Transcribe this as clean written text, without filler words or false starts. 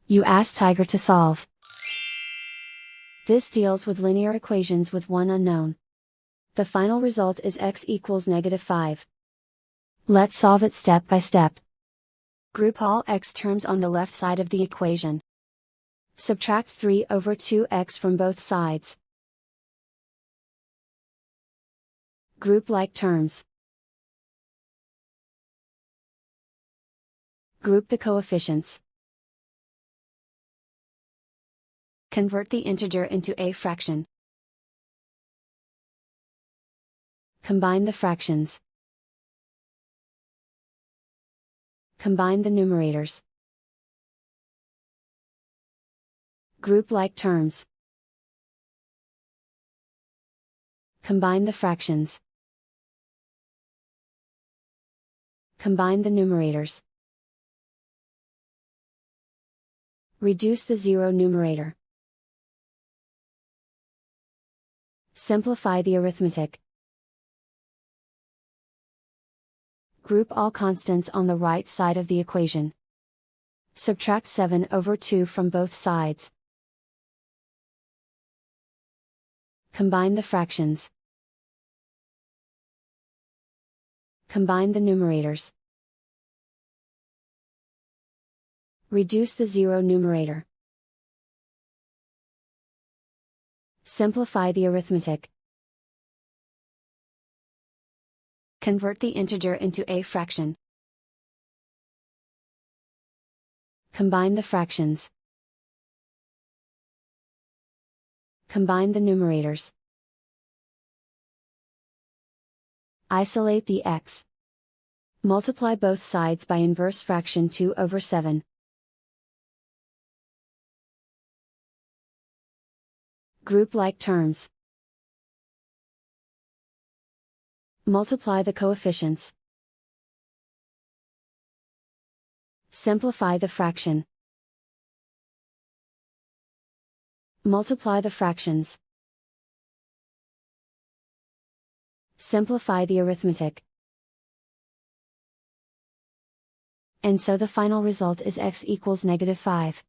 You ask Tiger to solve. This deals with linear equations with one unknown. The final result is x equals -5. Let's solve it step by step. Group all x terms on the left side of the equation. Subtract 3/2x from both sides. Group like terms. Group the coefficients. Convert the integer into a fraction. Combine the fractions. Combine the numerators. Group like terms. Combine the fractions. Combine the numerators. Reduce the zero numerator. Simplify the arithmetic. Group all constants on the right side of the equation. Subtract 7/2 from both sides. Combine the fractions. Combine the numerators. Reduce the zero numerator. Simplify the arithmetic. Convert the integer into a fraction. Combine the fractions. Combine the numerators. Isolate the x. Multiply both sides by inverse fraction 2/7. Group like terms. Multiply the coefficients. Simplify the fraction. Multiply the fractions. Simplify the arithmetic. And so the final result is x equals -5.